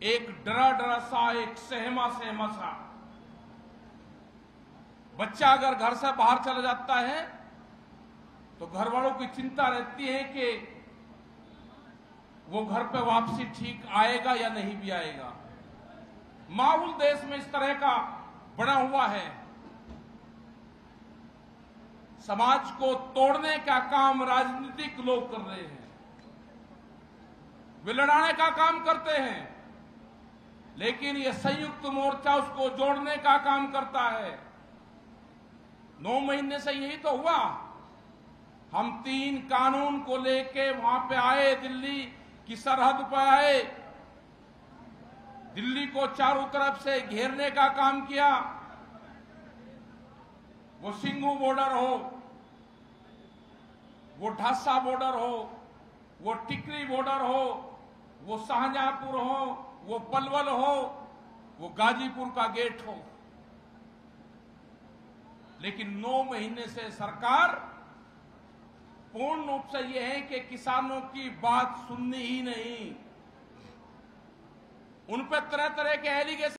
एक डरा डरा सा, एक सहमा सहमा सा। बच्चा अगर घर से बाहर चला जाता है तो घर वालों की चिंता रहती है कि वो घर पे वापसी ठीक आएगा या नहीं भी आएगा। माहौल देश में इस तरह का बना हुआ है। समाज को तोड़ने का काम राजनीतिक लोग कर रहे हैं, वे लड़ाने का काम करते हैं, लेकिन ये संयुक्त मोर्चा उसको जोड़ने का काम करता है। 9 महीने से यही तो हुआ। हम 3 कानून को लेके वहां पे आए, दिल्ली की सरहद पर आए, दिल्ली को चारों तरफ से घेरने का काम किया। वो सिंघू बॉर्डर हो, वो ढासा बॉर्डर हो, वो टिकरी बॉर्डर हो, वो शाहजहांपुर हो, वो पलवल हो, वो गाजीपुर का गेट हो। लेकिन 9 महीने से सरकार पूर्ण रूप से यह है कि किसानों की बात सुननी ही नहीं। उन पर तरह तरह के एलिगेशन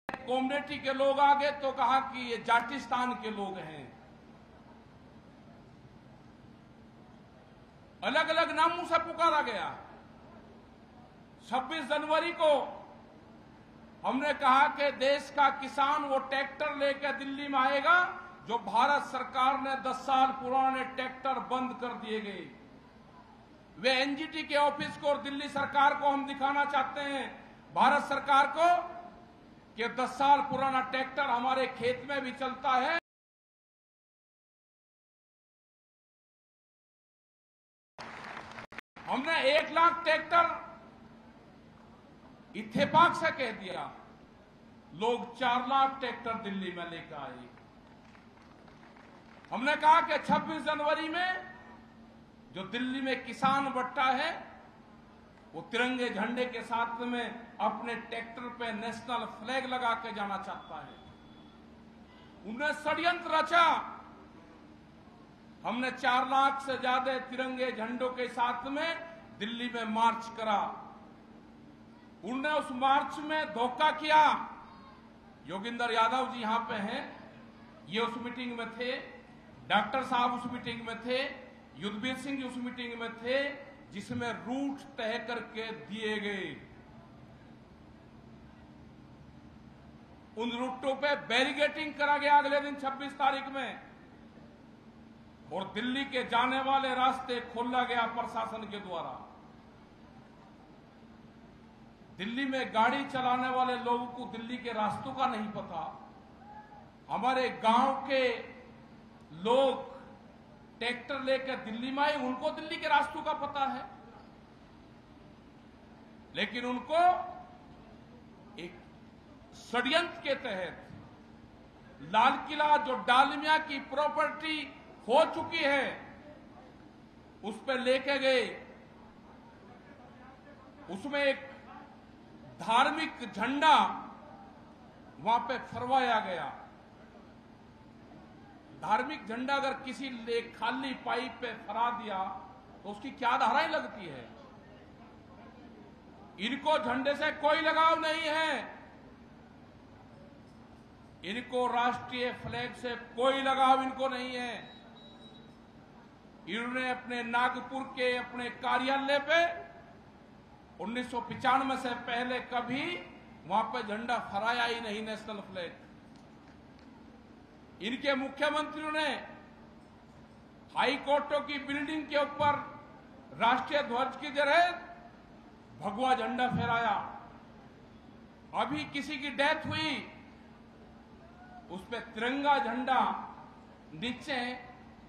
कम्युनिटी के लोग आ गए तो कहा कि ये जाटिस्तान के लोग हैं। अलग अलग नामों से पुकारा गया। 26 जनवरी को हमने कहा कि देश का किसान वो ट्रैक्टर लेकर दिल्ली में आएगा जो भारत सरकार ने 10 साल पुराने ट्रैक्टर बंद कर दिए गए। वे एनजीटी के ऑफिस को और दिल्ली सरकार को हम दिखाना चाहते हैं, भारत सरकार को, कि 10 साल पुराना ट्रैक्टर हमारे खेत में भी चलता है। हमने 1 लाख ट्रैक्टर इत्तेफाक से कह दिया, लोग 4 लाख ट्रैक्टर दिल्ली में लेकर आए। हमने कहा कि 26 जनवरी में जो दिल्ली में किसान बट्टा है वो तिरंगे झंडे के साथ में अपने ट्रैक्टर पे नेशनल फ्लैग लगा के जाना चाहता है। उन्हें षड्यंत्र रचा। हमने 4 लाख से ज्यादा तिरंगे झंडों के साथ में दिल्ली में मार्च करा। उन्होंने उस मार्च में धोखा किया। योगेंद्र यादव जी यहां पे हैं, ये उस मीटिंग में थे, डॉक्टर साहब उस मीटिंग में थे, युद्धवीर सिंह उस मीटिंग में थे, जिसमें रूट तय करके दिए गए। उन रूटों पे बैरिकेडिंग करा गया अगले दिन 26 तारीख में, और दिल्ली के जाने वाले रास्ते खोला गया प्रशासन के द्वारा। दिल्ली में गाड़ी चलाने वाले लोगों को दिल्ली के रास्तों का नहीं पता। हमारे गांव के लोग ट्रैक्टर लेकर दिल्ली में आए, उनको दिल्ली के रास्तों का पता है, लेकिन उनको एक षड्यंत्र के तहत लाल किला जो डालमिया की प्रॉपर्टी हो चुकी है उस पर लेके गए। उसमें एक धार्मिक झंडा वहां पे फहराया गया। धार्मिक झंडा अगर किसी ने खाली पाइप पे फहरा दिया तो उसकी क्या धाराएं लगती है। इनको झंडे से कोई लगाव नहीं है, इनको राष्ट्रीय फ्लैग से कोई लगाव इनको नहीं है। इन्होंने अपने नागपुर के अपने कार्यालय पे 1995 से पहले कभी वहां पे झंडा फहराया ही नहीं, नेशनल फ्लैग। इनके मुख्यमंत्रियों ने हाई कोर्टों की बिल्डिंग के ऊपर राष्ट्रीय ध्वज की जगह भगवा झंडा फहराया। अभी किसी की डेथ हुई, उस पे तिरंगा झंडा नीचे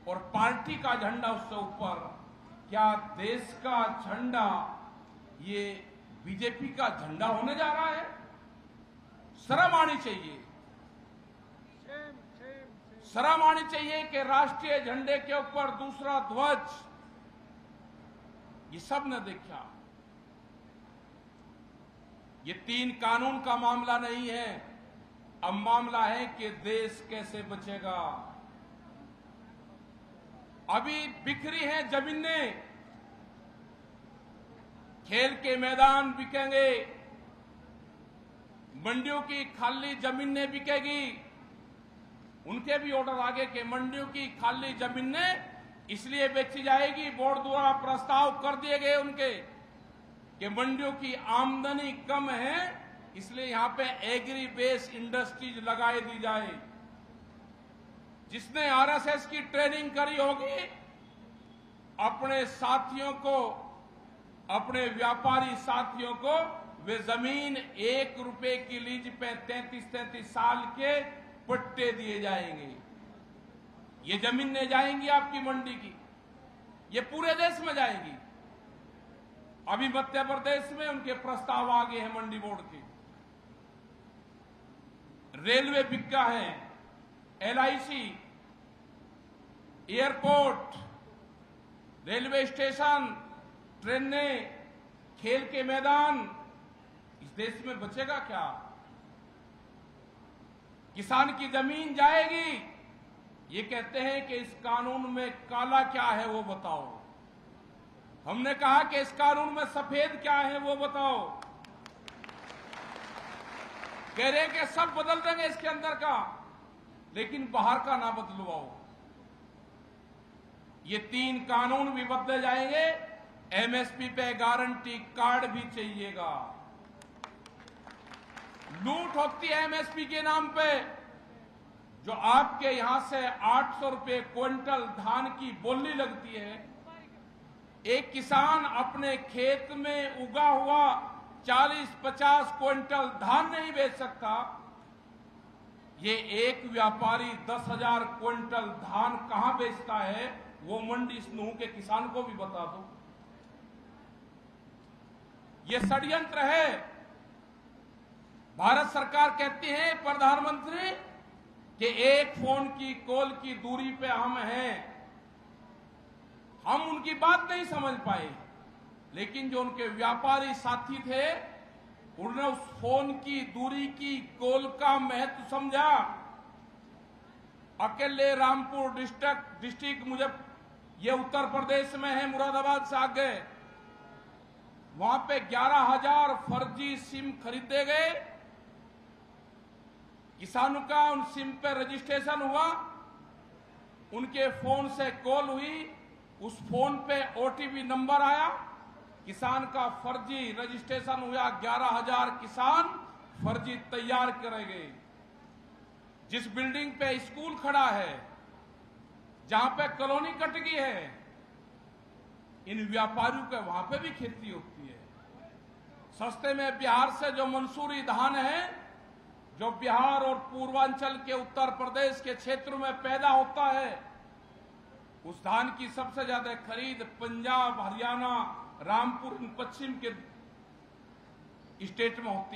और पार्टी का झंडा उससे ऊपर। क्या देश का झंडा ये बीजेपी का झंडा होने जा रहा है? शर्म आनी चाहिए। शर्म आनी चाहिए कि राष्ट्रीय झंडे के ऊपर दूसरा ध्वज, ये सब ने देखा। ये 3 कानून का मामला नहीं है। अब मामला है कि देश कैसे बचेगा। अभी बिखरी हैं जमीनें, खेल के मैदान बिकेंगे, मंडियों की खाली जमीनें बिकेगी। उनके भी ऑर्डर आगे के मंडियों की खाली जमीनें इसलिए बेची जाएगी, बोर्ड द्वारा प्रस्ताव कर दिए गए उनके कि मंडियों की आमदनी कम है, इसलिए यहां पे एग्री बेस इंडस्ट्रीज लगाई दी जाए। जिसने आरएसएस की ट्रेनिंग करी होगी, अपने साथियों को, अपने व्यापारी साथियों को वे जमीन 1 रुपए की लीज पे 33-33 साल के पट्टे दिए जाएंगे। ये जमीनें जाएंगी आपकी मंडी की, ये पूरे देश में जाएंगी। अभी मध्य प्रदेश में उनके प्रस्ताव आ गए हैं मंडी बोर्ड के। रेलवे बिका है, एलआईसी, एयरपोर्ट, रेलवे स्टेशन, ट्रेनें, खेल के मैदान, इस देश में बचेगा क्या? किसान की जमीन जाएगी। ये कहते हैं कि इस कानून में काला क्या है वो बताओ। हमने कहा कि इस कानून में सफेद क्या है वो बताओ। कह रहे हैं कि सब बदल देंगे इसके अंदर का, लेकिन बाहर का ना बदलवाओ। ये 3 कानून भी बदले जाएंगे। एमएसपी पे गारंटी कार्ड भी चाहिएगा। लूट होती है एमएसपी के नाम पे। जो आपके यहां से 800 रुपए क्विंटल धान की बोली लगती है, एक किसान अपने खेत में उगा हुआ 40-50 क्विंटल धान नहीं बेच सकता। ये एक व्यापारी 10,000 क्विंटल धान कहां बेचता है, वो मंडी स्नूह के किसान को भी बता दो। ये षड्यंत्र है। भारत सरकार कहती है प्रधानमंत्री कि एक फोन की कॉल की दूरी पे हम हैं। हम उनकी बात नहीं समझ पाए, लेकिन जो उनके व्यापारी साथी थे, उन्होंने उस फोन की दूरी की कॉल का महत्व समझा। अकेले रामपुर डिस्ट्रिक्ट मुझे ये उत्तर प्रदेश में है, मुरादाबाद से आगे, वहां पे 11,000 फर्जी सिम खरीदे गए। किसानों का उन सिम पे रजिस्ट्रेशन हुआ, उनके फोन से कॉल हुई, उस फोन पे ओटीपी नंबर आया, किसान का फर्जी रजिस्ट्रेशन हुआ। 11,000 किसान फर्जी तैयार करे गए। जिस बिल्डिंग पे स्कूल खड़ा है, जहां पे कॉलोनी कट गई है, इन व्यापारियों के वहां पे भी खेती होती है। सस्ते में बिहार से जो मंसूरी धान है, जो बिहार और पूर्वांचल के उत्तर प्रदेश के क्षेत्र में पैदा होता है, उस धान की सबसे ज्यादा खरीद पंजाब, हरियाणा, रामपुर, इन पश्चिम के स्टेट में होती है।